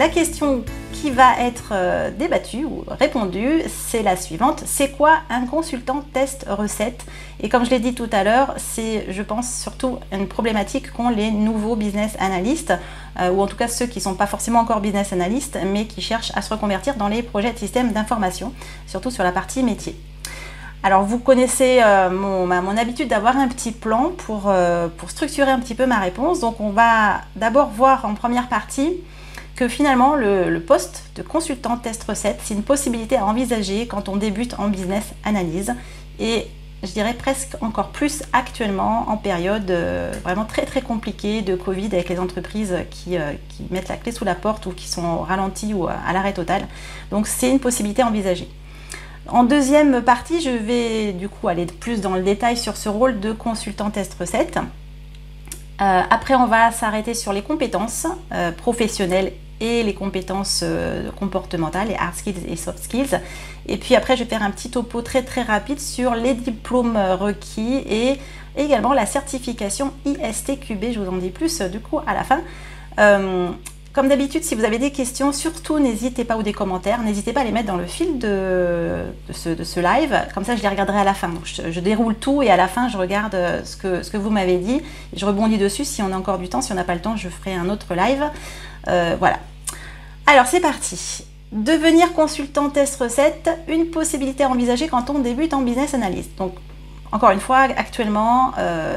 la question qui va être débattue ou répondue, c'est la suivante. C'est quoi un consultant test recette? Et comme je l'ai dit tout à l'heure, c'est, je pense, surtout une problématique qu'ont les nouveaux business analystes, ou en tout cas ceux qui ne sont pas forcément encore business analystes, mais qui cherchent à se reconvertir dans les projets de système d'information, surtout sur la partie métier. Alors vous connaissez mon habitude d'avoir un petit plan pour structurer un petit peu ma réponse. Donc on va d'abord voir en première partie que finalement le poste de consultant test recette, c'est une possibilité à envisager quand on débute en business analyse, et je dirais presque encore plus actuellement en période vraiment très très compliquée de Covid, avec les entreprises qui mettent la clé sous la porte ou qui sont ralenties ou à l'arrêt total. Donc c'est une possibilité à envisager. En deuxième partie, je vais du coup aller plus dans le détail sur ce rôle de consultant test recette. Après, on va s'arrêter sur les compétences professionnelles et les compétences comportementales, les hard skills et soft skills. Et puis après, je vais faire un petit topo très très rapide sur les diplômes requis et également la certification ISTQB. Je vous en dis plus du coup à la fin. Comme d'habitude, si vous avez des questions, surtout n'hésitez pas, ou des commentaires, n'hésitez pas à les mettre dans le fil de ce live. Comme ça, je les regarderai à la fin. Donc, je déroule tout et à la fin, je regarde ce que vous m'avez dit. Je rebondis dessus si on a encore du temps. Si on n'a pas le temps, je ferai un autre live. Voilà. Alors, c'est parti. Devenir consultant test recette, une possibilité à envisager quand on débute en business analyst. Donc, encore une fois, actuellement,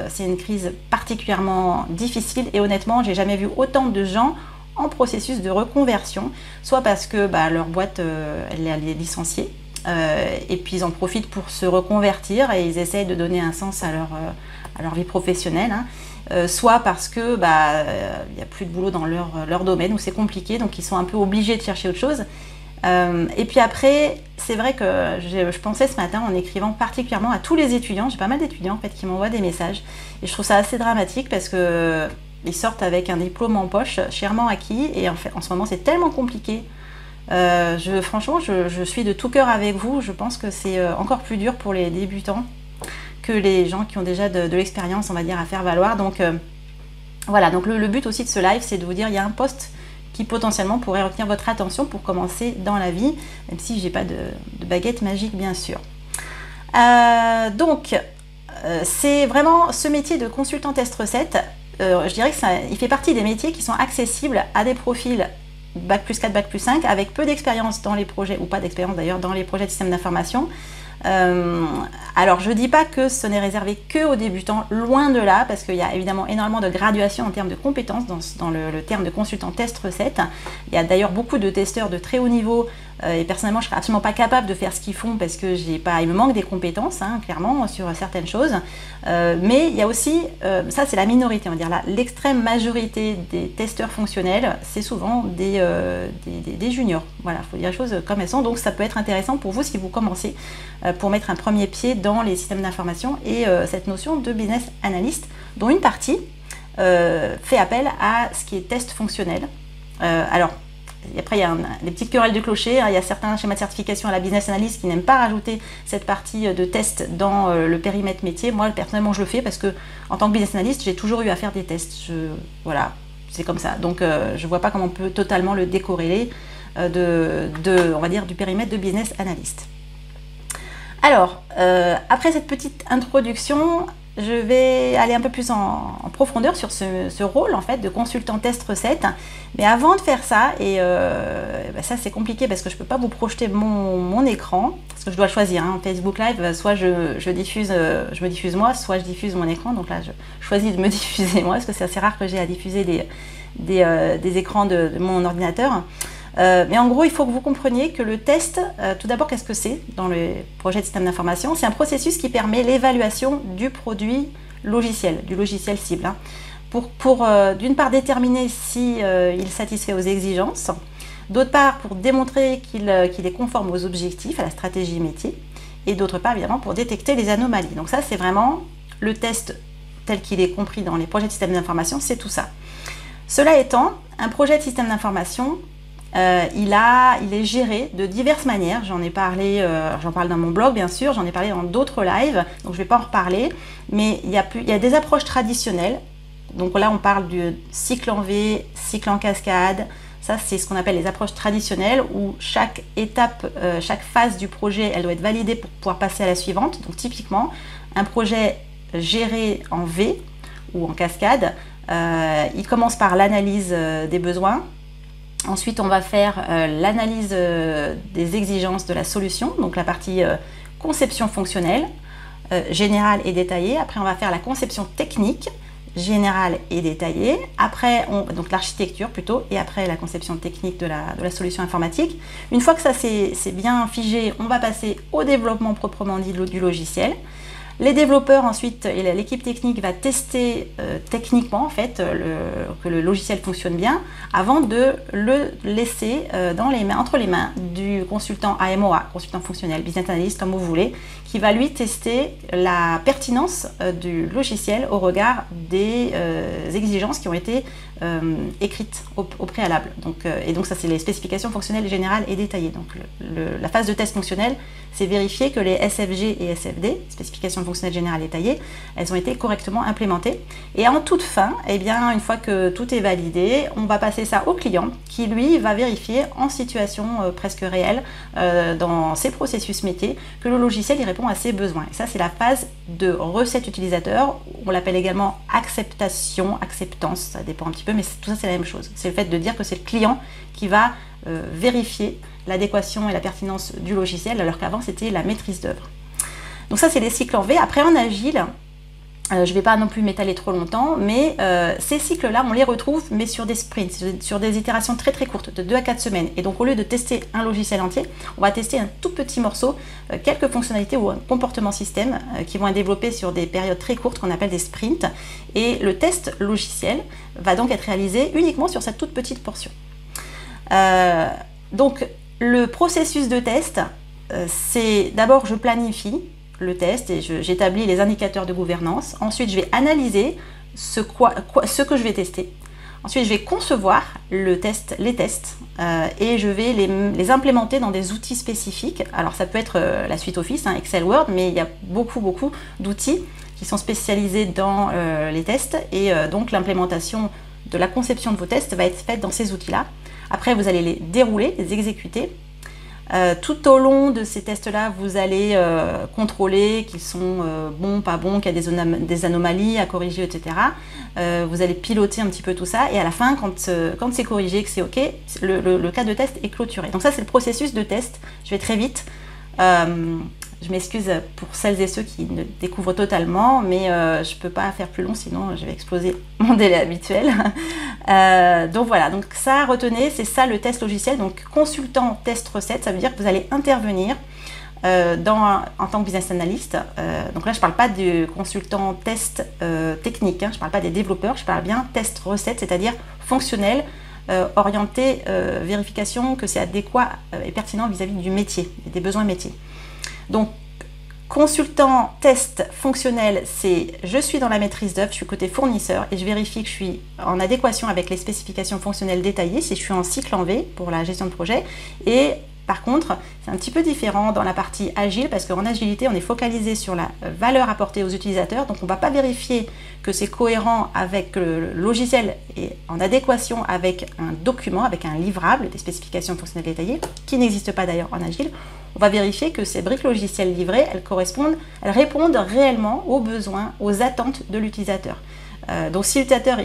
c'est une crise particulièrement difficile et honnêtement, j'ai jamais vu autant de gens en processus de reconversion, soit parce que leur boîte elle est licenciée et puis ils en profitent pour se reconvertir et ils essayent de donner un sens à leur vie professionnelle, soit parce que il n'y a plus de boulot dans leur domaine où c'est compliqué, donc ils sont un peu obligés de chercher autre chose. Et puis après, c'est vrai que je pensais ce matin en écrivant particulièrement à tous les étudiants, j'ai pas mal d'étudiants en fait qui m'envoient des messages et je trouve ça assez dramatique parce que ils sortent avec un diplôme en poche, chèrement acquis, et en fait, en ce moment c'est tellement compliqué. Franchement, je suis de tout cœur avec vous. Je pense que c'est encore plus dur pour les débutants que les gens qui ont déjà de l'expérience, on va dire, à faire valoir. Donc voilà, donc le but aussi de ce live, c'est de vous dire, il y a un poste qui potentiellement pourrait retenir votre attention pour commencer dans la vie, même si j'ai pas de baguette magique, bien sûr. Donc, c'est vraiment ce métier de consultant test recette. Je dirais qu'il fait partie des métiers qui sont accessibles à des profils Bac+4, Bac+5 avec peu d'expérience dans les projets, ou pas d'expérience d'ailleurs, dans les projets de système d'information. Alors je ne dis pas que ce n'est réservé que aux débutants, loin de là, parce qu'il y a évidemment énormément de graduation en termes de compétences dans le terme de consultant test recette. Il y a d'ailleurs beaucoup de testeurs de très haut niveau et personnellement je ne serais absolument pas capable de faire ce qu'ils font parce que il me manque des compétences, clairement, sur certaines choses. Mais il y a aussi, ça c'est la minorité, on va dire, l'extrême majorité des testeurs fonctionnels, c'est souvent des juniors. Voilà, il faut dire les choses comme elles sont, donc ça peut être intéressant pour vous si vous commencez pour mettre un premier pied dans les systèmes d'information et cette notion de business analyst, dont une partie fait appel à ce qui est test fonctionnel. Alors, après, il y a des petites querelles de clocher. Il y a certains schémas de certification à la business analyst qui n'aiment pas rajouter cette partie de test dans le périmètre métier. Moi, personnellement, je le fais parce que en tant que business analyst, j'ai toujours eu à faire des tests. Voilà, c'est comme ça. Donc, je ne vois pas comment on peut totalement le décorréler on va dire, du périmètre de business analyst. Alors, après cette petite introduction, je vais aller un peu plus en profondeur sur ce rôle en fait de consultant test recette. Mais avant de faire ça, et ça c'est compliqué parce que je ne peux pas vous projeter mon écran, parce que je dois choisir, en Facebook Live, soit je me diffuse moi, soit je diffuse mon écran. Donc là, je choisis de me diffuser moi, parce que c'est assez rare que j'ai à diffuser des écrans de mon ordinateur. Mais en gros, il faut que vous compreniez que le test, tout d'abord, qu'est-ce que c'est dans le projet de système d'information? C'est un processus qui permet l'évaluation du produit logiciel, du logiciel cible, pour d'une part déterminer si il satisfait aux exigences, d'autre part pour démontrer qu'il est conforme aux objectifs, à la stratégie métier, et d'autre part évidemment pour détecter les anomalies. Donc ça, c'est vraiment le test tel qu'il est compris dans les projets de système d'information, c'est tout ça. Cela étant, un projet de système d'information, il est géré de diverses manières. J'en ai parlé, j'en parle dans mon blog bien sûr, j'en ai parlé dans d'autres lives, donc je ne vais pas en reparler, mais il y a des approches traditionnelles. Donc là on parle du cycle en V, cycle en cascade, Ça, c'est ce qu'on appelle les approches traditionnelles où chaque étape, chaque phase du projet, elle doit être validée pour pouvoir passer à la suivante. Donc typiquement, un projet géré en V ou en cascade, il commence par l'analyse des besoins. Ensuite, on va faire l'analyse des exigences de la solution, donc la partie conception fonctionnelle, générale et détaillée. Après, on va faire la conception technique, générale et détaillée. Après, donc l'architecture plutôt, et après la conception technique de la solution informatique. Une fois que ça c'est bien figé, on va passer au développement proprement dit du logiciel. Les développeurs ensuite, et l'équipe technique va tester techniquement en fait que le logiciel fonctionne bien avant de le laisser entre les mains du consultant AMOA, consultant fonctionnel, business analyst comme vous voulez, qui va lui tester la pertinence du logiciel au regard des exigences qui ont été écrites au préalable. Et donc ça c'est les spécifications fonctionnelles générales et détaillées. Donc la phase de test fonctionnel, c'est vérifier que les SFG et SFD, spécifications fonctionnelles générales détaillées, elles ont été correctement implémentées. Et en toute fin, eh bien, une fois que tout est validé, on va passer ça au client qui lui va vérifier en situation presque réelle dans ses processus métiers que le logiciel y répond à ses besoins. Et ça c'est la phase de recette utilisateur, on l'appelle également acceptation, acceptance, ça dépend un petit peu, mais tout ça c'est la même chose. C'est le fait de dire que c'est le client qui va vérifier l'adéquation et la pertinence du logiciel, alors qu'avant c'était la maîtrise d'œuvre. Donc ça c'est les cycles en V. Après en agile, je ne vais pas non plus m'étaler trop longtemps, mais ces cycles-là, on les retrouve, mais sur des sprints, sur des itérations très très courtes, de 2 à 4 semaines. Et donc au lieu de tester un logiciel entier, on va tester un tout petit morceau, quelques fonctionnalités ou un comportement système qui vont être développés sur des périodes très courtes qu'on appelle des sprints. Et le test logiciel va donc être réalisé uniquement sur cette toute petite portion. Donc le processus de test, c'est d'abord je planifie le test et j'établis les indicateurs de gouvernance. Ensuite, je vais analyser ce que je vais tester. Ensuite, je vais concevoir les tests et je vais les implémenter dans des outils spécifiques. Alors, ça peut être la suite Office, Excel, Word, mais il y a beaucoup d'outils qui sont spécialisés dans les tests et donc l'implémentation de la conception de vos tests va être faite dans ces outils-là. Après, vous allez les dérouler, les exécuter. Tout au long de ces tests-là, vous allez contrôler qu'ils sont bons, pas bons, qu'il y a des anomalies à corriger, etc. Vous allez piloter un petit peu tout ça et à la fin, quand c'est corrigé, que c'est OK, le cas de test est clôturé. Donc ça, c'est le processus de test. Je vais très vite. Je m'excuse pour celles et ceux qui ne découvrent totalement, mais je ne peux pas faire plus long, sinon je vais exploser mon délai habituel. Donc voilà, donc ça, retenez, c'est ça le test logiciel. Donc consultant test recette, ça veut dire que vous allez intervenir en tant que business analyst. Donc là, je ne parle pas du consultant test technique, je ne parle pas des développeurs, je parle bien test recette, c'est-à-dire fonctionnel, orienté vérification que c'est adéquat et pertinent vis-à-vis du métier, des besoins métiers. Donc, consultant test fonctionnel, c'est je suis dans la maîtrise d'œuvre, je suis côté fournisseur et je vérifie que je suis en adéquation avec les spécifications fonctionnelles détaillées si je suis en cycle en V pour la gestion de projet. Et par contre, c'est un petit peu différent dans la partie agile parce qu'en agilité, on est focalisé sur la valeur apportée aux utilisateurs. Donc, on ne va pas vérifier que c'est cohérent avec le logiciel et en adéquation avec un document, avec un livrable, des spécifications fonctionnelles détaillées, qui n'existent pas d'ailleurs en agile. On va vérifier que ces briques logicielles livrées, elles répondent réellement aux besoins, aux attentes de l'utilisateur. Donc, si l'utilisateur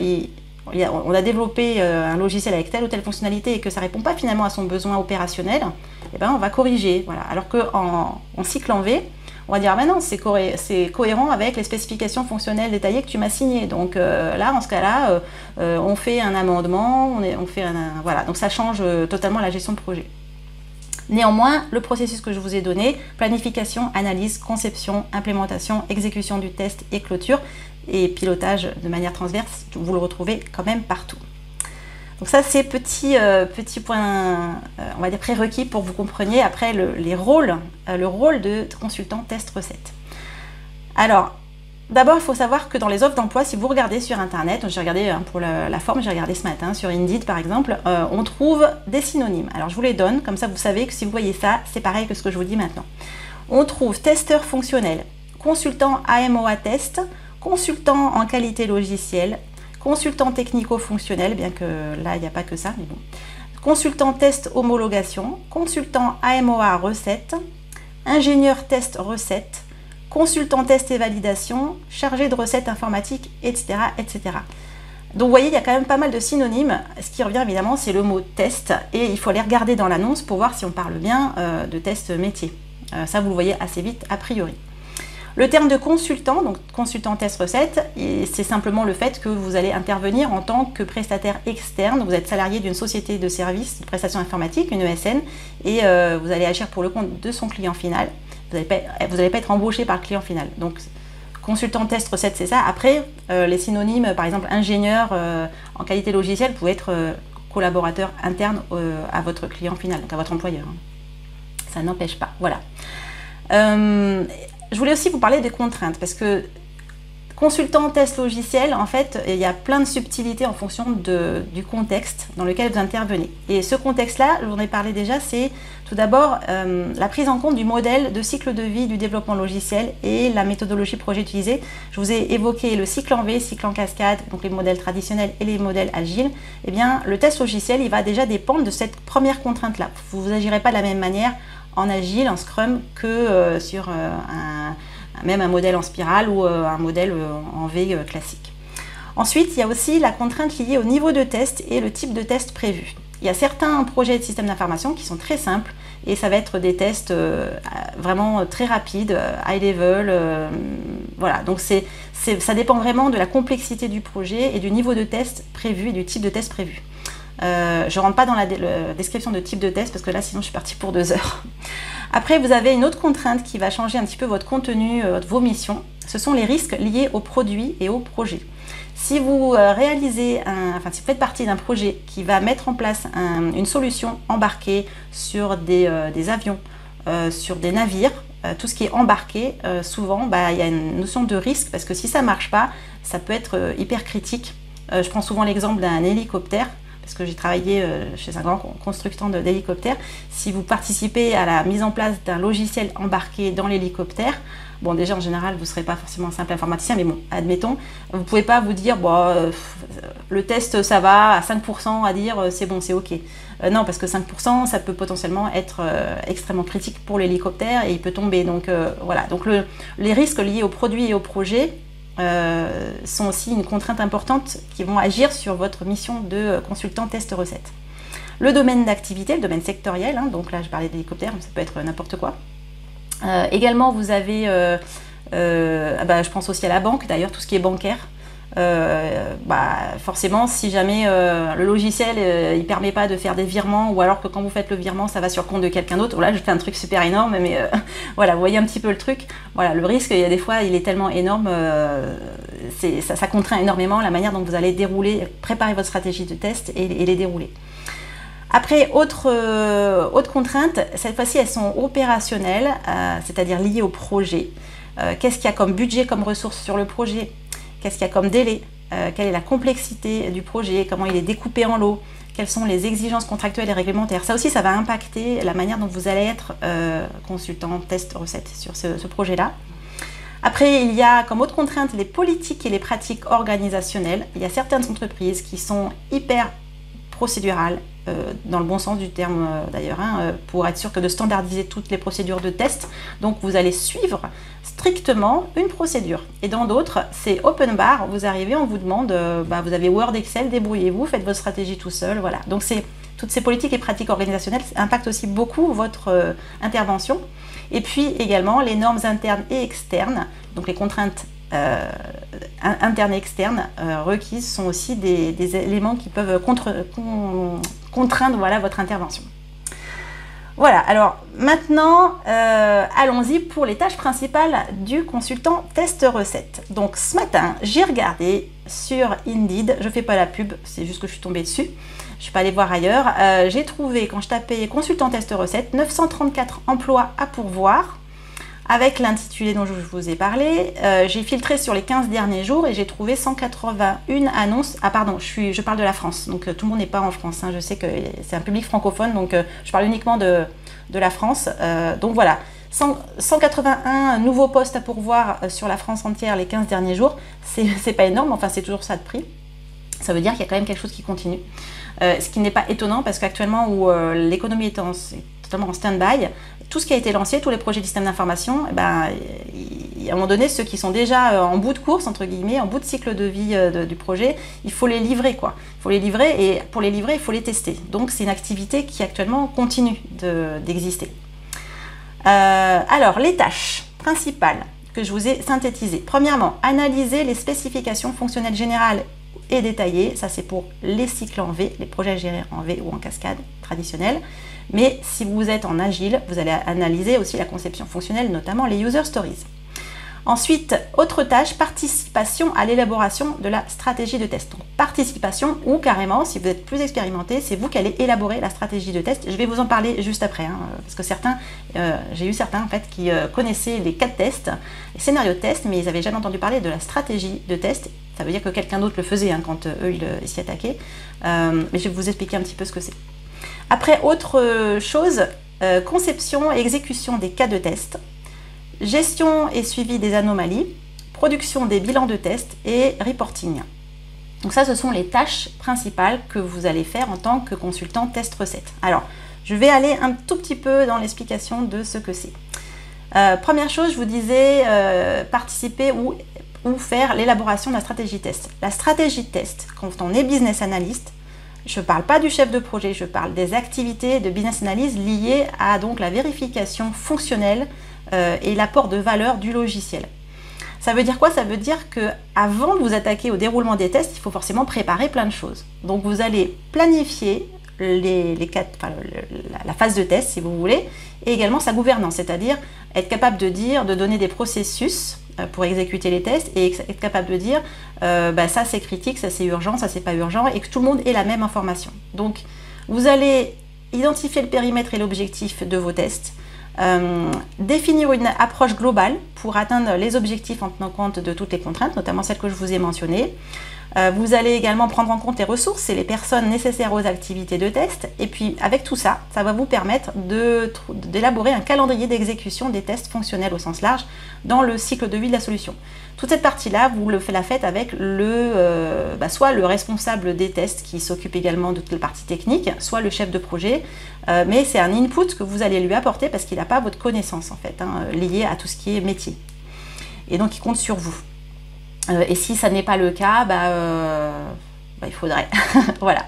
on a développé un logiciel avec telle ou telle fonctionnalité et que ça ne répond pas finalement à son besoin opérationnel, eh ben on va corriger. Voilà. Alors qu'en cycle en V, on va dire ah ben non, c'est cohérent avec les spécifications fonctionnelles détaillées que tu m'as signées. Donc là, en ce cas-là, on fait un amendement, voilà. Donc ça change totalement la gestion de projet. Néanmoins, le processus que je vous ai donné, planification, analyse, conception, implémentation, exécution du test et clôture, et pilotage de manière transverse, vous le retrouvez quand même partout. Donc ça, c'est petit point, on va dire prérequis pour que vous compreniez après le rôle de consultant test recette. Alors, d'abord, il faut savoir que dans les offres d'emploi, si vous regardez sur Internet, j'ai regardé pour la forme, j'ai regardé ce matin sur Indeed par exemple, on trouve des synonymes. Alors, je vous les donne, comme ça vous savez que si vous voyez ça, c'est pareil que ce que je vous dis maintenant. On trouve testeur fonctionnel, consultant AMOA test, consultant en qualité logicielle, consultant technico-fonctionnel, bien que là, il n'y a pas que ça, mais bon. consultant test homologation, consultant AMOA recette, ingénieur test recette, consultant test et validation, chargé de recettes informatiques, etc., etc. Donc vous voyez, il y a quand même pas mal de synonymes. Ce qui revient évidemment, c'est le mot test, et il faut aller regarder dans l'annonce pour voir si on parle bien de test métier. Ça, vous le voyez assez vite a priori. Le terme de consultant, donc consultant test recette, c'est simplement le fait que vous allez intervenir en tant que prestataire externe. Vous êtes salarié d'une société de services de prestation informatique, une ESN, et vous allez agir pour le compte de son client final. Vous n'allez pas être embauché par le client final. Donc, consultant test recette, c'est ça. Après, les synonymes, par exemple, ingénieur en qualité logicielle, vous pouvez être collaborateur interne à votre client final, donc à votre employeur. Ça n'empêche pas. Voilà. Je voulais aussi vous parler des contraintes, parce que consultant test logiciel, en fait, il y a plein de subtilités en fonction du contexte dans lequel vous intervenez. Et ce contexte-là, j'en ai parlé déjà, c'est tout d'abord la prise en compte du modèle de cycle de vie du développement logiciel et la méthodologie projet utilisée. Je vous ai évoqué le cycle en V, cycle en cascade, donc les modèles traditionnels et les modèles agiles. Eh bien, le test logiciel, il va déjà dépendre de cette première contrainte-là. Vous n'agirez pas de la même manière en agile, en scrum, que sur même un modèle en spirale ou un modèle en V classique. Ensuite, il y a aussi la contrainte liée au niveau de test et le type de test prévu. Il y a certains projets de système d'information qui sont très simples et ça va être des tests vraiment très rapides, high level, voilà. Donc ça dépend vraiment de la complexité du projet et du niveau de test prévu et du type de test prévu. Je ne rentre pas dans la description de type de test parce que là sinon je suis partie pour 2 heures. Après, vous avez une autre contrainte qui va changer un petit peu votre contenu, vos missions. Ce sont les risques liés aux produits et aux projets. Si vous si vous faites partie d'un projet qui va mettre en place une solution embarquée sur des avions, sur des navires, tout ce qui est embarqué, souvent il y a une notion de risque parce que si ça ne marche pas, ça peut être hyper critique. Je prends souvent l'exemple d'un hélicoptère, parce que j'ai travaillé chez un grand constructeur d'hélicoptères. Si vous participez à la mise en place d'un logiciel embarqué dans l'hélicoptère, bon déjà en général vous ne serez pas forcément un simple informaticien, mais bon, admettons, vous ne pouvez pas vous dire le test ça va à 5% à dire c'est bon, c'est ok. Non, parce que 5% ça peut potentiellement être extrêmement critique pour l'hélicoptère et il peut tomber. Donc voilà, donc les risques liés aux produits et aux projets sont aussi une contrainte importante qui vont agir sur votre mission de consultant test recette. Le domaine d'activité, le domaine sectoriel, donc là je parlais d'hélicoptère, mais ça peut être n'importe quoi. Également vous avez, je pense aussi à la banque d'ailleurs, tout ce qui est bancaire. Forcément si jamais le logiciel il permet pas de faire des virements, ou alors que quand vous faites le virement ça va sur le compte de quelqu'un d'autre, là je fais un truc super énorme, mais voilà, vous voyez un petit peu le truc. Voilà, le risque, il y a des fois il est tellement énorme, ça contraint énormément la manière dont vous allez préparer votre stratégie de test et les dérouler. Après, autre contrainte, cette fois-ci elles sont opérationnelles, c'est-à-dire liées au projet. Qu'est-ce qu'il y a comme budget, comme ressources sur le projet? Qu'est-ce qu'il y a comme délai? Quelle est la complexité du projet? Comment il est découpé en lots? Quelles sont les exigences contractuelles et réglementaires? Ça aussi, ça va impacter la manière dont vous allez être consultant test recette sur ce projet-là. Après, il y a comme autre contrainte les politiques et les pratiques organisationnelles. Il y a certaines entreprises qui sont hyper procédurales, dans le bon sens du terme d'ailleurs, pour être sûr de standardiser toutes les procédures de test. Donc vous allez suivre strictement une procédure. Et dans d'autres, c'est open bar, vous arrivez, on vous demande, vous avez Word, Excel, débrouillez-vous, faites votre stratégie tout seul, voilà. Donc toutes ces politiques et pratiques organisationnelles impactent aussi beaucoup votre intervention. Et puis également les normes internes et externes, donc les contraintes internes et externes requises sont aussi des éléments qui peuvent contraindre votre intervention. Voilà, alors maintenant allons-y pour les tâches principales du consultant test recette. Donc ce matin j'ai regardé sur Indeed, je fais pas la pub, c'est juste que je suis tombée dessus, je suis pas allée voir ailleurs. J'ai trouvé, quand je tapais consultant test recette, 934 emplois à pourvoir avec l'intitulé dont je vous ai parlé. J'ai filtré sur les 15 derniers jours et j'ai trouvé 181 annonces. Ah pardon, je parle de la France, donc tout le monde n'est pas en France, je sais que c'est un public francophone, donc je parle uniquement de la France. Donc voilà, 181 nouveaux postes à pourvoir sur la France entière les 15 derniers jours, c'est pas énorme, enfin c'est toujours ça de prix. Ça veut dire qu'il y a quand même quelque chose qui continue. ce qui n'est pas étonnant parce qu'actuellement où l'économie est totalement en stand-by, tout ce qui a été lancé, tous les projets de système d'information, à un moment donné, ceux qui sont déjà en bout de course, entre guillemets, en bout de cycle de vie du projet, il faut les livrer, quoi. Il faut les livrer et pour les livrer, il faut les tester. Donc c'est une activité qui actuellement continue d'exister. Alors, les tâches principales que je vous ai synthétisées. Premièrement, analyser les spécifications fonctionnelles générales et détaillées. Ça, c'est pour les cycles en V, les projets gérés en V ou en cascade traditionnels. Mais si vous êtes en agile, vous allez analyser aussi la conception fonctionnelle, notamment les user stories. Ensuite, autre tâche, participation à l'élaboration de la stratégie de test. Donc, participation ou carrément, si vous êtes plus expérimenté, c'est vous qui allez élaborer la stratégie de test. Je vais vous en parler juste après, parce que j'ai eu certains en fait qui connaissaient les 4 tests, les scénarios de test, mais ils n'avaient jamais entendu parler de la stratégie de test. Ça veut dire que quelqu'un d'autre le faisait quand eux ils s'y attaquaient. Mais je vais vous expliquer un petit peu ce que c'est. Après, autre chose, conception et exécution des cas de test. Gestion et suivi des anomalies, production des bilans de test et reporting. Donc ça, ce sont les tâches principales que vous allez faire en tant que consultant test recette. Alors, je vais aller un tout petit peu dans l'explication de ce que c'est. Première chose, je vous disais participer ou faire l'élaboration de la stratégie test. La stratégie test, quand on est business analyst, je ne parle pas du chef de projet, je parle des activités de business analyse liées à donc la vérification fonctionnelle et l'apport de valeur du logiciel. Ça veut dire quoi? Ça veut dire qu'avant de vous attaquer au déroulement des tests, il faut forcément préparer plein de choses. Donc vous allez planifier la phase de test, si vous voulez, et également sa gouvernance, c'est-à-dire être capable de donner des processus pour exécuter les tests et être capable de dire ça c'est critique, ça c'est urgent, ça c'est pas urgent, et que tout le monde ait la même information. Donc vous allez identifier le périmètre et l'objectif de vos tests, définir une approche globale pour atteindre les objectifs en tenant compte de toutes les contraintes, notamment celles que je vous ai mentionnées. Vous allez également prendre en compte les ressources et les personnes nécessaires aux activités de test. Et puis avec tout ça, ça va vous permettre d'élaborer un calendrier d'exécution des tests fonctionnels au sens large dans le cycle de vie de la solution. Toute cette partie-là, vous la faites avec soit le responsable des tests qui s'occupe également de toute la partie technique, soit le chef de projet. Mais c'est un input que vous allez lui apporter parce qu'il n'a pas votre connaissance en fait, liée à tout ce qui est métier. Et donc il compte sur vous. Et si ça n'est pas le cas, il faudrait. Voilà.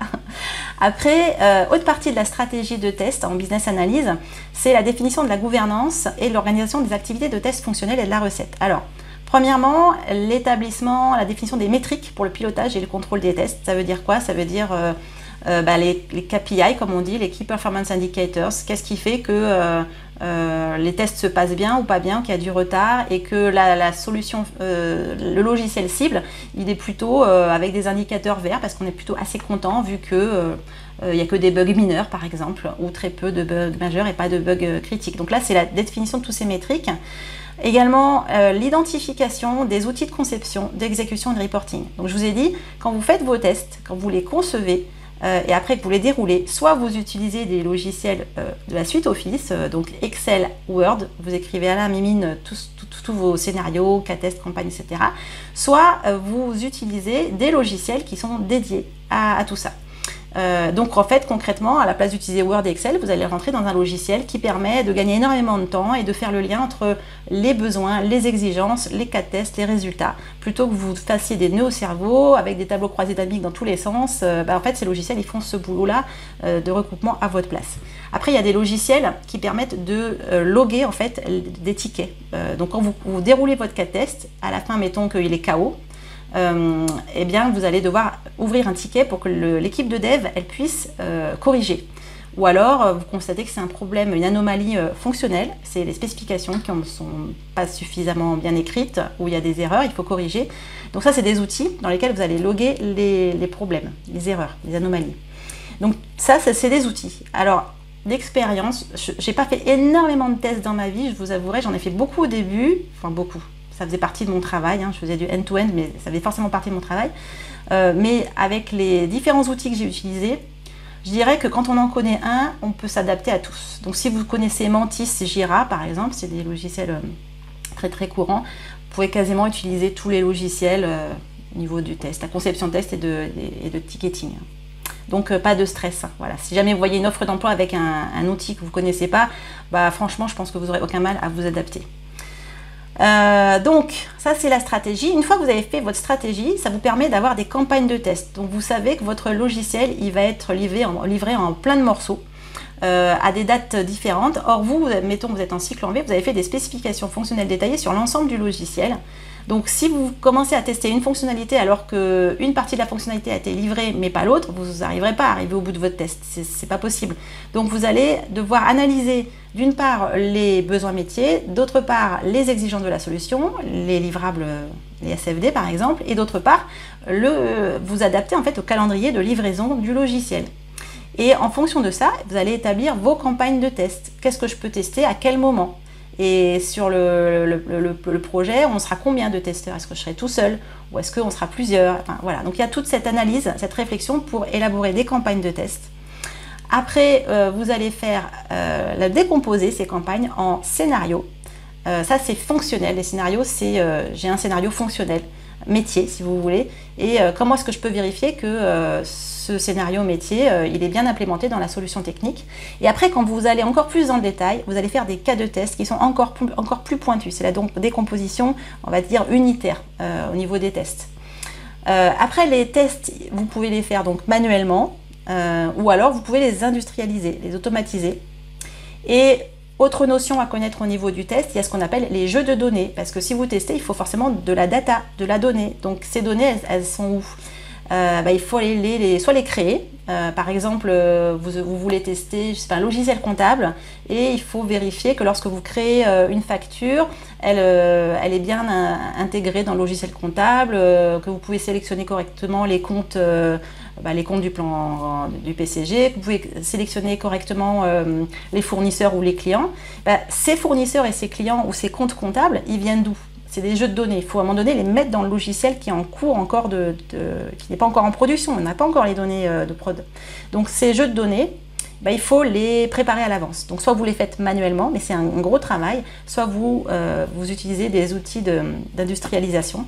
Après, autre partie de la stratégie de test en business analyse, c'est la définition de la gouvernance et l'organisation des activités de test fonctionnels et de la recette. Alors, premièrement, l'établissement, la définition des métriques pour le pilotage et le contrôle des tests. Ça veut dire quoi? Ça veut dire les KPI, comme on dit, les Key Performance Indicators. Qu'est-ce qui fait que les tests se passent bien ou pas bien, qu'il y a du retard et que la solution, le logiciel cible, il est plutôt avec des indicateurs verts parce qu'on est plutôt assez content vu que il n'y a que des bugs mineurs par exemple ou très peu de bugs majeurs et pas de bugs critiques. Donc là, c'est la définition de tous ces métriques. Également, l'identification des outils de conception, d'exécution et de reporting. Donc je vous ai dit, quand vous faites vos tests, quand vous les concevez, et après que vous les déroulez, soit vous utilisez des logiciels de la suite Office, donc Excel, Word, vous écrivez à la mimine tous vos scénarios, cas test, campagne, etc. Soit vous utilisez des logiciels qui sont dédiés à tout ça. Donc en fait concrètement, à la place d'utiliser Word et Excel, vous allez rentrer dans un logiciel qui permet de gagner énormément de temps et de faire le lien entre les besoins, les exigences, les cas de test, les résultats. Plutôt que vous fassiez des nœuds au cerveau avec des tableaux croisés dynamiques dans tous les sens, en fait ces logiciels ils font ce boulot-là de recoupement à votre place. Après il y a des logiciels qui permettent de loguer en fait des tickets. Donc quand vous déroulez votre cas de test, à la fin mettons qu'il est KO, eh bien vous allez devoir ouvrir un ticket pour que l'équipe de dev elle puisse corriger. Ou alors vous constatez que c'est un problème, une anomalie fonctionnelle, c'est les spécifications qui ne sont pas suffisamment bien écrites, où il y a des erreurs, il faut corriger. Donc ça c'est des outils dans lesquels vous allez loguer les problèmes, les erreurs, les anomalies. Donc ça c'est des outils. Alors d'expérience, j'ai pas fait énormément de tests dans ma vie, je vous avouerai, j'en ai fait beaucoup au début, enfin beaucoup. Ça faisait partie de mon travail, je faisais du end-to-end, mais ça faisait forcément partie de mon travail. Mais avec les différents outils que j'ai utilisés, je dirais que quand on en connaît un, on peut s'adapter à tous. Donc si vous connaissez Mantis, Jira par exemple, c'est des logiciels très très courants, vous pouvez quasiment utiliser tous les logiciels au niveau du test, la conception de test et de ticketing. Donc pas de stress. Voilà. Si jamais vous voyez une offre d'emploi avec un outil que vous ne connaissez pas, bah, franchement, je pense que vous n'aurez aucun mal à vous adapter. Donc ça c'est la stratégie. Une fois que vous avez fait votre stratégie, ça vous permet d'avoir des campagnes de test. Donc vous savez que votre logiciel il va être livré en plein de morceaux à des dates différentes. Or vous, mettons que vous êtes en cycle en V, vous avez fait des spécifications fonctionnelles détaillées sur l'ensemble du logiciel. Donc si vous commencez à tester une fonctionnalité alors qu'une partie de la fonctionnalité a été livrée mais pas l'autre, vous n'arriverez pas à arriver au bout de votre test, c'est pas possible. Donc vous allez devoir analyser d'une part les besoins métiers, d'autre part les exigences de la solution, les livrables, les SFD par exemple, et d'autre part vous adapter en fait au calendrier de livraison du logiciel. Et en fonction de ça, vous allez établir vos campagnes de test. Qu'est-ce que je peux tester à quel moment? Et sur le projet, on sera combien de testeurs? Est-ce que je serai tout seul ou est-ce qu'on sera plusieurs? Enfin, voilà. Donc il y a toute cette analyse, cette réflexion pour élaborer des campagnes de test. Après, vous allez décomposer ces campagnes en scénarios. Ça, c'est fonctionnel. Les scénarios, j'ai un scénario fonctionnel, métier si vous voulez. Et comment est-ce que je peux vérifier que ce scénario métier, il est bien implémenté dans la solution technique. Et après, quand vous allez encore plus dans le détail, vous allez faire des cas de test qui sont encore plus pointus. C'est la décomposition, on va dire, unitaire au niveau des tests. Après, les tests, vous pouvez les faire donc manuellement ou alors vous pouvez les industrialiser, les automatiser. Et autre notion à connaître au niveau du test, il y a ce qu'on appelle les jeux de données. Parce que si vous testez, il faut forcément de la data, de la donnée. Donc ces données, elles sont où? Il faut soit les créer. Par exemple, vous voulez tester un logiciel comptable et il faut vérifier que lorsque vous créez une facture, elle est bien intégrée dans le logiciel comptable, que vous pouvez sélectionner correctement les comptes du plan du PCG, que vous pouvez sélectionner correctement les fournisseurs ou les clients. Ces fournisseurs et ces clients ou ces comptes comptables, ils viennent d'où? C'est des jeux de données. Il faut à un moment donné les mettre dans le logiciel qui est en cours encore qui n'est pas encore en production. On n'a pas encore les données de prod. Donc ces jeux de données, il faut les préparer à l'avance. Donc soit vous les faites manuellement, mais c'est un gros travail, soit vous utilisez des outils d'industrialisation.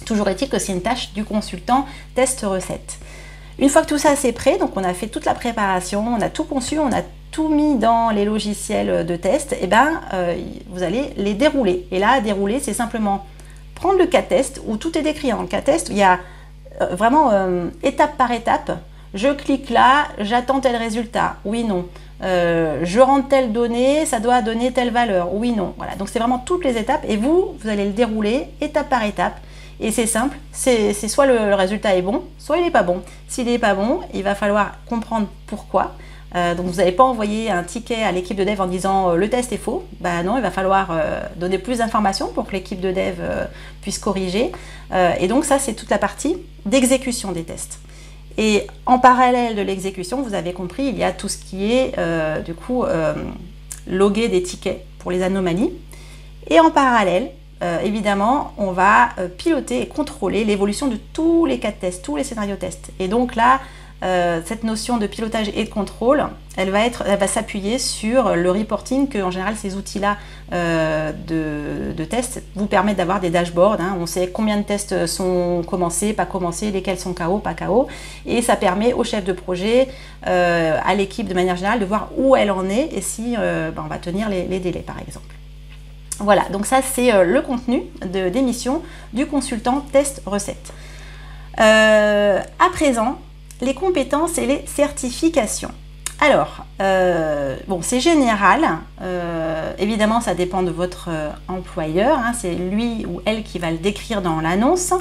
Toujours est-il que c'est une tâche du consultant test recette. Une fois que tout ça c'est prêt, donc on a fait toute la préparation, on a tout conçu, on a tout mis dans les logiciels de test, et vous allez les dérouler. Et là, dérouler, c'est simplement prendre le cas test où tout est décrit. Dans le cas test, il y a vraiment étape par étape. Je clique là, j'attends tel résultat. Oui, non. Je rentre telle donnée, ça doit donner telle valeur. Oui, non. Voilà. Donc c'est vraiment toutes les étapes et vous allez le dérouler étape par étape. Et c'est simple, c'est soit le résultat est bon, soit il n'est pas bon. S'il n'est pas bon, il va falloir comprendre pourquoi. Donc vous n'allez pas envoyer un ticket à l'équipe de dev en disant le test est faux. Non, il va falloir donner plus d'informations pour que l'équipe de dev puisse corriger. Et donc ça, c'est toute la partie d'exécution des tests. Et en parallèle de l'exécution, vous avez compris, il y a tout ce qui est loguer des tickets pour les anomalies. Et en parallèle, évidemment, on va piloter et contrôler l'évolution de tous les cas de test, tous les scénarios tests. Et donc là, cette notion de pilotage et de contrôle, elle va s'appuyer sur le reporting que, en général, ces outils-là de tests vous permettent d'avoir des dashboards. On sait combien de tests sont commencés, pas commencés, lesquels sont KO, pas KO. Et ça permet au chef de projet, à l'équipe de manière générale, de voir où elle en est et si on va tenir les délais, par exemple. Voilà, donc ça c'est le contenu des missions du consultant test recette. À présent, les compétences et les certifications. Alors, c'est général, évidemment ça dépend de votre employeur, c'est lui ou elle qui va le décrire dans l'annonce,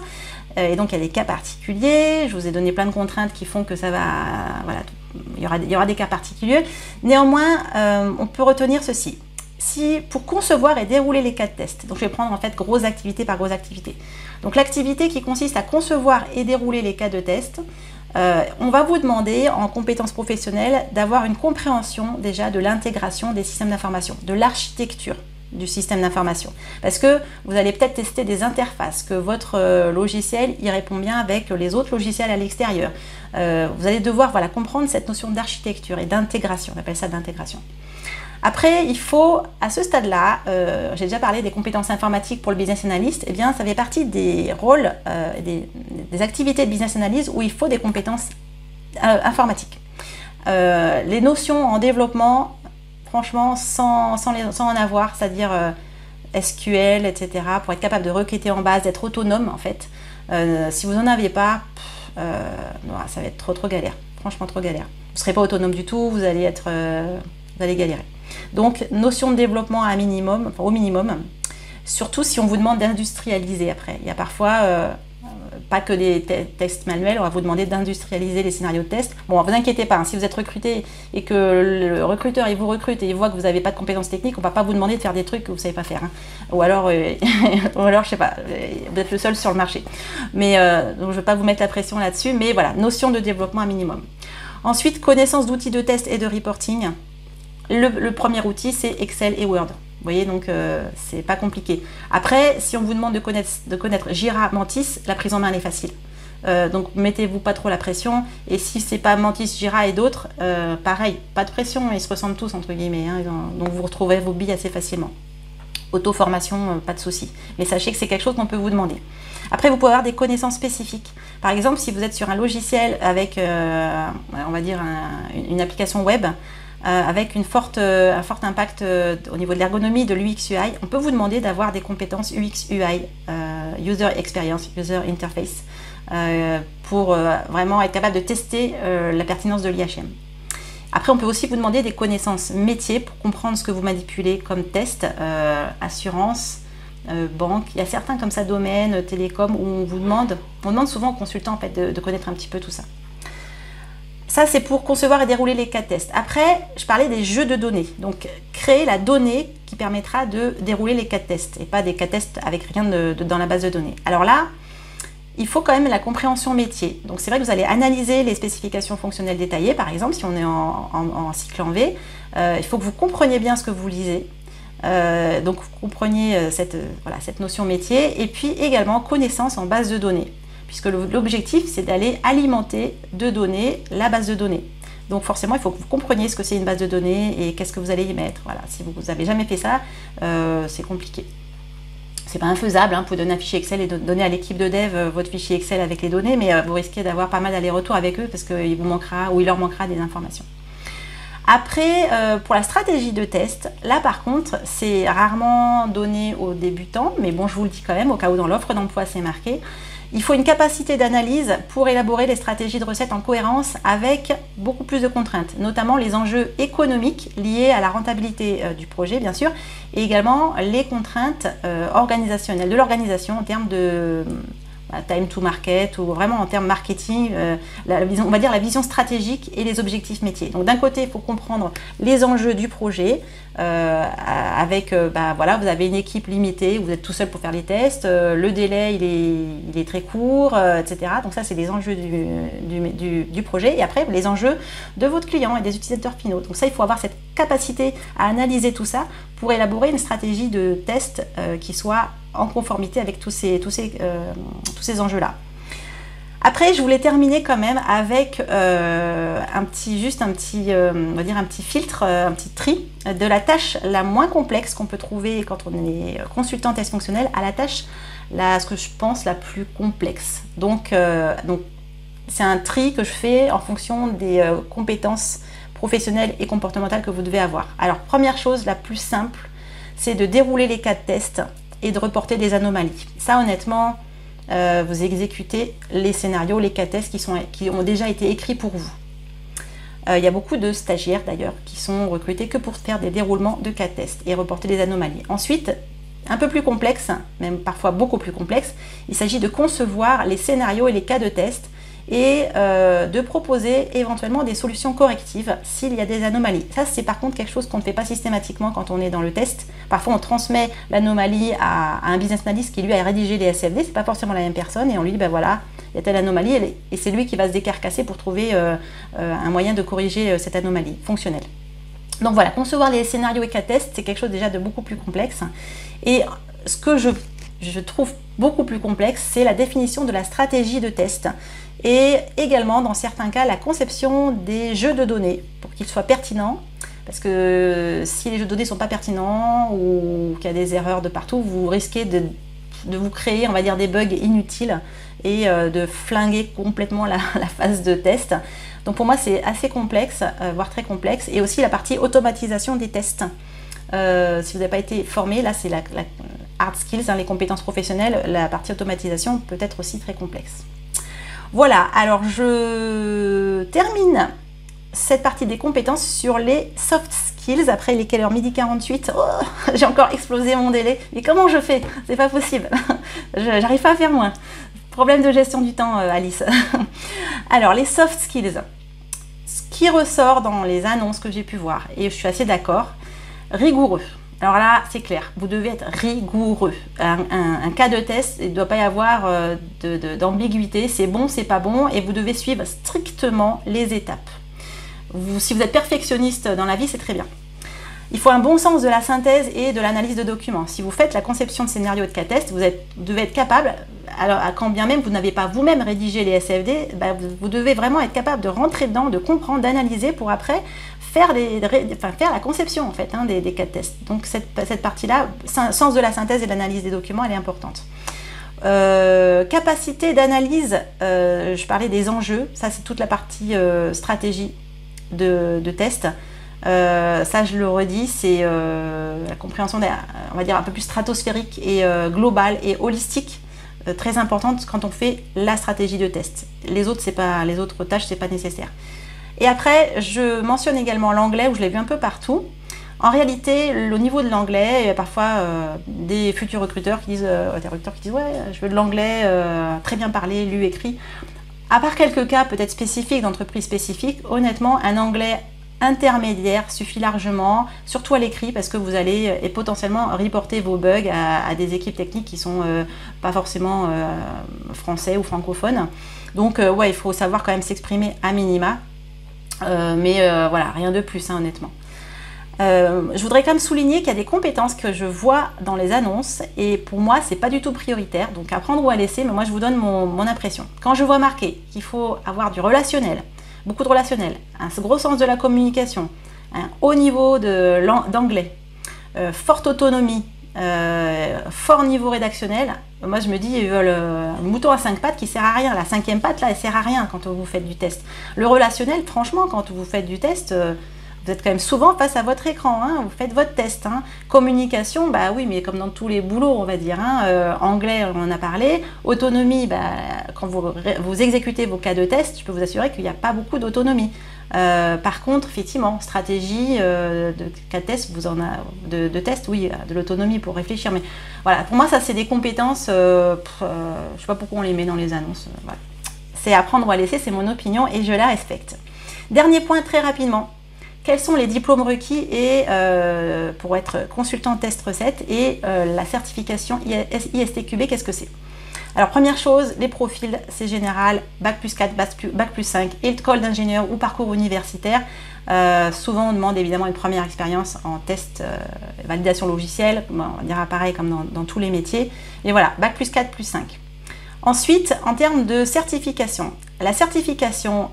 et donc il y a des cas particuliers, je vous ai donné plein de contraintes qui font que ça va, voilà, il y aura des cas particuliers. Néanmoins, on peut retenir ceci. Pour concevoir et dérouler les cas de test, donc je vais prendre en fait grosse activité par grosse activité. Donc l'activité qui consiste à concevoir et dérouler les cas de test, on va vous demander en compétences professionnelles d'avoir une compréhension déjà de l'intégration des systèmes d'information, de l'architecture du système d'information. Parce que vous allez peut-être tester des interfaces, que votre logiciel y répond bien avec les autres logiciels à l'extérieur. Vous allez devoir comprendre cette notion d'architecture et d'intégration, on appelle ça d'intégration. Après, il faut, à ce stade-là, j'ai déjà parlé des compétences informatiques pour le business analyst, ça fait partie des rôles, des activités de business analyst où il faut des compétences informatique. Les notions en développement, franchement, sans en avoir, c'est-à-dire SQL, etc., pour être capable de requêter en base, d'être autonome en fait. Si vous n'en aviez pas, ça va être trop galère, franchement trop galère. Vous ne serez pas autonome du tout, vous allez galérer. Donc, notion de développement à minimum, enfin, au minimum, surtout si on vous demande d'industrialiser après. Il y a parfois, pas que des tests manuels, on va vous demander d'industrialiser les scénarios de test. Bon, vous inquiétez pas, hein, si vous êtes recruté et que le recruteur il vous recrute et il voit que vous n'avez pas de compétences techniques, on ne va pas vous demander de faire des trucs que vous ne savez pas faire. Hein. Ou alors, je sais pas, vous êtes le seul sur le marché. Mais donc je ne veux pas vous mettre la pression là-dessus, mais voilà, notion de développement à minimum. Ensuite, connaissance d'outils de test et de reporting. Le premier outil, c'est Excel et Word. Vous voyez, donc c'est pas compliqué. Après, si on vous demande de connaître Jira, Mantis, la prise en main elle est facile. Donc mettez-vous pas trop la pression. Et si c'est pas Mantis, Jira et d'autres, pareil, pas de pression, ils se ressemblent tous entre guillemets. Hein, donc vous retrouvez vos billes assez facilement. Auto-formation, pas de souci. Mais sachez que c'est quelque chose qu'on peut vous demander. Après, vous pouvez avoir des connaissances spécifiques. Par exemple, si vous êtes sur un logiciel avec, on va dire, une application web, avec un fort impact au niveau de l'ergonomie, de l'UX UI, on peut vous demander d'avoir des compétences UX UI, User Experience, User Interface, pour vraiment être capable de tester la pertinence de l'IHM. Après, on peut aussi vous demander des connaissances métiers pour comprendre ce que vous manipulez comme test, assurance, banque. Il y a certains comme ça, domaines, télécom, où on demande souvent aux consultants en fait, de connaître un petit peu tout ça. Ça, c'est pour concevoir et dérouler les cas de test. Après, je parlais des jeux de données. Donc, créer la donnée qui permettra de dérouler les cas de test et pas des cas de test avec rien dans la base de données. Alors là, il faut quand même la compréhension métier. Donc, c'est vrai que vous allez analyser les spécifications fonctionnelles détaillées. Par exemple, si on est en cycle en V, il faut que vous compreniez bien ce que vous lisez. Donc, vous compreniez cette notion métier. Et puis, également, connaissance en base de données. Puisque l'objectif, c'est d'aller alimenter de données la base de données. Donc forcément, il faut que vous compreniez ce que c'est une base de données et qu'est-ce que vous allez y mettre. Voilà. Si vous n'avez jamais fait ça, c'est compliqué. C'est pas infaisable, hein. Vous pouvez donner un fichier Excel et donner à l'équipe de dev votre fichier Excel avec les données, mais vous risquez d'avoir pas mal d'allers-retours avec eux parce qu'il vous manquera ou il leur manquera des informations. Après, pour la stratégie de test, là par contre, c'est rarement donné aux débutants, mais bon, je vous le dis quand même, au cas où dans l'offre d'emploi c'est marqué. Il faut une capacité d'analyse pour élaborer les stratégies de recettes en cohérence avec beaucoup plus de contraintes, notamment les enjeux économiques liés à la rentabilité du projet, bien sûr, et également les contraintes organisationnelles, de l'organisation en termes de time to market ou vraiment en termes marketing, on va dire la vision stratégique et les objectifs métiers. Donc d'un côté, il faut comprendre les enjeux du projet avec, voilà, vous avez une équipe limitée, vous êtes tout seul pour faire les tests, le délai il est très court, etc. Donc ça, c'est les enjeux du projet. Et après, les enjeux de votre client et des utilisateurs finaux. Donc ça, il faut avoir cette capacité à analyser tout ça pour élaborer une stratégie de test qui soit en conformité avec tous ces enjeux-là. Après, je voulais terminer quand même avec un petit filtre, un petit tri de la tâche la moins complexe qu'on peut trouver quand on est consultant test fonctionnel à la tâche, ce que je pense, la plus complexe. Donc c'est un tri que je fais en fonction des compétences professionnelles et comportementales que vous devez avoir. Alors, première chose, la plus simple, c'est de dérouler les cas de test et de reporter des anomalies. Ça, honnêtement, vous exécutez les scénarios, les cas de tests qui ont déjà été écrits pour vous. Il y a beaucoup de stagiaires d'ailleurs qui sont recrutés que pour faire des déroulements de cas de tests et reporter des anomalies. Ensuite, un peu plus complexe, même parfois beaucoup plus complexe, il s'agit de concevoir les scénarios et les cas de test et de proposer éventuellement des solutions correctives s'il y a des anomalies. Ça, c'est par contre quelque chose qu'on ne fait pas systématiquement quand on est dans le test. Parfois, on transmet l'anomalie à un business analyst qui, lui, a rédigé les SFD. C'est pas forcément la même personne et on lui dit, ben voilà, il y a telle anomalie et c'est lui qui va se décarcasser pour trouver un moyen de corriger cette anomalie fonctionnelle. Donc voilà, concevoir les scénarios et cas tests, c'est quelque chose déjà de beaucoup plus complexe. Et ce que je trouve beaucoup plus complexe, c'est la définition de la stratégie de test et également, dans certains cas, la conception des jeux de données pour qu'ils soient pertinents. Parce que si les jeux de données ne sont pas pertinents ou qu'il y a des erreurs de partout, vous risquez de vous créer, on va dire, des bugs inutiles et de flinguer complètement la phase de test. Donc pour moi c'est assez complexe, voire très complexe. Et aussi la partie automatisation des tests. Si vous n'avez pas été formé, là c'est la hard skills, hein, les compétences professionnelles, la partie automatisation peut être aussi très complexe. Voilà, alors je termine cette partie des compétences sur les soft skills. Après, il est quelle heure? Midi 48. Oh, j'ai encore explosé mon délai. Mais comment je fais? C'est pas possible. J'arrive pas à faire moins. Problème de gestion du temps, Alice. Alors, les soft skills. Ce qui ressort dans les annonces que j'ai pu voir, et je suis assez d'accord, rigoureux. Alors là, c'est clair, vous devez être rigoureux. Un cas de test, il ne doit pas y avoir d'ambiguïté. C'est bon, c'est pas bon, et vous devez suivre strictement les étapes. Si vous êtes perfectionniste dans la vie, c'est très bien. Il faut un bon sens de la synthèse et de l'analyse de documents. Si vous faites la conception de scénario de cas test, vous devez être capable, alors quand bien même vous n'avez pas vous-même rédigé les SFD, vous devez vraiment être capable de rentrer dedans, de comprendre, d'analyser pour après faire la conception en fait, hein, des cas de test. Donc cette partie-là, sens de la synthèse et de l'analyse des documents, elle est importante. Capacité d'analyse, je parlais des enjeux, ça c'est toute la partie stratégie de test. Ça je le redis, c'est la compréhension, on va dire un peu plus stratosphérique et globale et holistique, très importante quand on fait la stratégie de test. Les autres tâches, c'est pas nécessaire. Et après, je mentionne également l'anglais, où je l'ai vu un peu partout. En réalité, au niveau de l'anglais, il y a parfois des futurs recruteurs qui disent, ouais, je veux de l'anglais très bien parlé, lu, écrit. À part quelques cas peut-être spécifiques, d'entreprises spécifiques, honnêtement, un anglais intermédiaire suffit largement, surtout à l'écrit, parce que vous allez potentiellement reporter vos bugs à des équipes techniques qui sont pas forcément français ou francophones. Donc ouais, il faut savoir quand même s'exprimer à minima, voilà, rien de plus, hein, honnêtement. Je voudrais quand même souligner qu'il y a des compétences que je vois dans les annonces et pour moi c'est pas du tout prioritaire, donc à prendre ou à laisser, mais moi je vous donne mon impression. Quand je vois marqué qu'il faut avoir du relationnel, beaucoup de relationnel, un gros sens de la communication, un haut niveau d'anglais, forte autonomie, fort niveau rédactionnel, moi je me dis ils veulent un mouton à 5 pattes qui sert à rien. La 5e patte là elle sert à rien quand vous faites du test. Le relationnel, franchement, quand vous faites du test, vous êtes quand même souvent face à votre écran, hein, vous faites votre test. Hein. Communication, bah oui, mais comme dans tous les boulots, on va dire. Hein, anglais, on en a parlé. Autonomie, quand vous exécutez vos cas de test, je peux vous assurer qu'il n'y a pas beaucoup d'autonomie. Par contre, effectivement, stratégie de cas de test, de test, oui, de l'autonomie pour réfléchir. Mais voilà, pour moi, ça, c'est des compétences, je ne sais pas pourquoi on les met dans les annonces. Voilà. C'est à prendre ou à laisser, c'est mon opinion et je la respecte. Dernier point, très rapidement. Quels sont les diplômes requis pour être consultant test recette et la certification ISTQB, qu'est-ce que c'est? Alors première chose, les profils, c'est général, Bac plus 4, Bac plus 5, école d'ingénieur ou parcours universitaire. Souvent on demande évidemment une première expérience en test, validation logicielle, on dira pareil comme dans tous les métiers. Et voilà, Bac plus 4, plus 5. Ensuite, en termes de certification, la certification,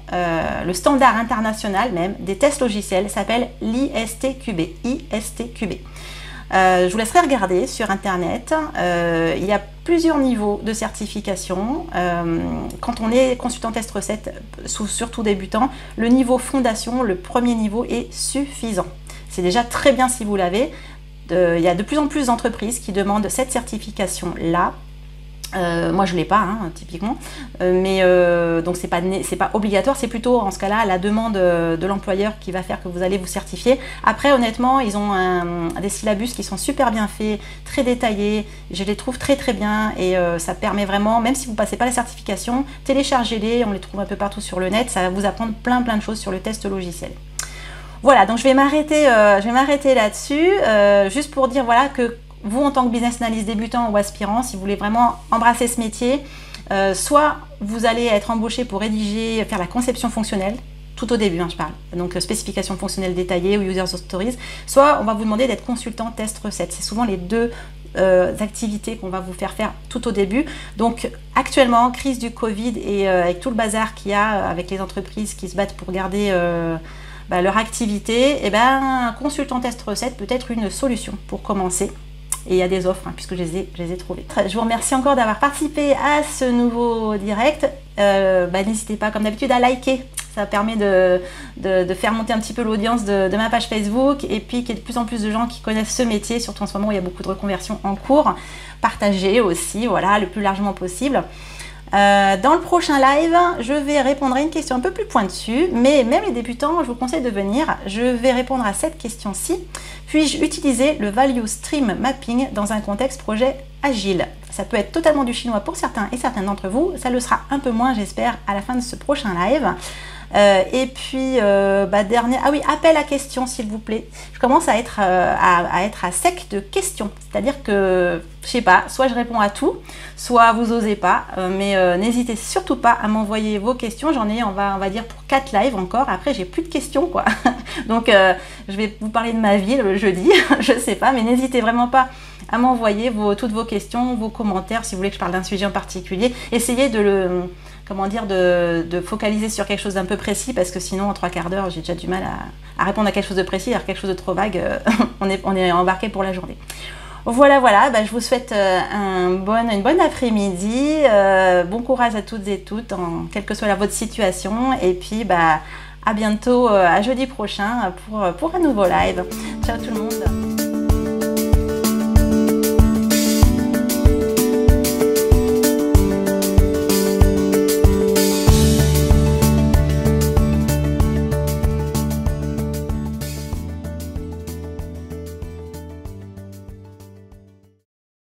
le standard international même des tests logiciels s'appelle l'ISTQB. Je vous laisserai regarder sur internet, il y a plusieurs niveaux de certification. Quand on est consultant test recette, surtout débutant, le niveau fondation, le premier niveau est suffisant. C'est déjà très bien si vous l'avez. Il y a de plus en plus d'entreprises qui demandent cette certification-là. Moi je l'ai pas hein, typiquement, donc c'est pas obligatoire, c'est plutôt en ce cas-là la demande de l'employeur qui va faire que vous allez vous certifier. Après honnêtement ils ont des syllabus qui sont super bien faits, très détaillés, je les trouve très très bien et ça permet vraiment, même si vous passez pas la certification, téléchargez-les, on les trouve un peu partout sur le net, ça va vous apprendre plein de choses sur le test logiciel. Voilà, donc je vais m'arrêter là-dessus, juste pour dire voilà que vous, en tant que business analyst débutant ou aspirant, si vous voulez vraiment embrasser ce métier, soit vous allez être embauché pour rédiger, faire la conception fonctionnelle, tout au début, hein, je parle, donc spécification fonctionnelle détaillée ou user stories, soit on va vous demander d'être consultant test recette. C'est souvent les deux activités qu'on va vous faire tout au début. Donc actuellement, crise du Covid et avec tout le bazar qu'il y a avec les entreprises qui se battent pour garder leur activité, et un consultant test recette peut être une solution pour commencer. Et il y a des offres, hein, puisque je les ai trouvées. Je vous remercie encore d'avoir participé à ce nouveau direct. N'hésitez pas, comme d'habitude, à liker Ça permet de faire monter un petit peu l'audience de ma page Facebook et puis qu'il y ait de plus en plus de gens qui connaissent ce métier, surtout en ce moment où il y a beaucoup de reconversions en cours. Partager aussi, voilà, le plus largement possible. Dans le prochain live, je vais répondre à une question un peu plus pointue, mais même les débutants, je vous conseille de venir. Je vais répondre à cette question-ci. Puis-je utiliser le Value Stream Mapping dans un contexte projet agile? Ça peut être totalement du chinois pour certains et certaines d'entre vous. Ça le sera un peu moins, j'espère, à la fin de ce prochain live. Et puis, dernier... Ah oui, appel à questions, s'il vous plaît. Je commence à être à sec de questions. C'est-à-dire que, je sais pas, soit je réponds à tout, soit vous osez pas. Mais n'hésitez surtout pas à m'envoyer vos questions. J'en ai, on va dire, pour 4 lives encore. Après, j'ai plus de questions, quoi. Donc, je vais vous parler de ma vie le jeudi. Je sais pas, mais n'hésitez vraiment pas à m'envoyer toutes vos questions, vos commentaires, si vous voulez que je parle d'un sujet en particulier. Essayez de focaliser sur quelque chose d'un peu précis, parce que sinon en 3/4 d'heure j'ai déjà du mal à répondre à quelque chose de précis, alors quelque chose de trop vague, on est embarqué pour la journée. Voilà, je vous souhaite une bonne après-midi, bon courage à toutes et toutes, quelle que soit votre situation, et puis à bientôt, à jeudi prochain pour un nouveau live. Ciao tout le monde.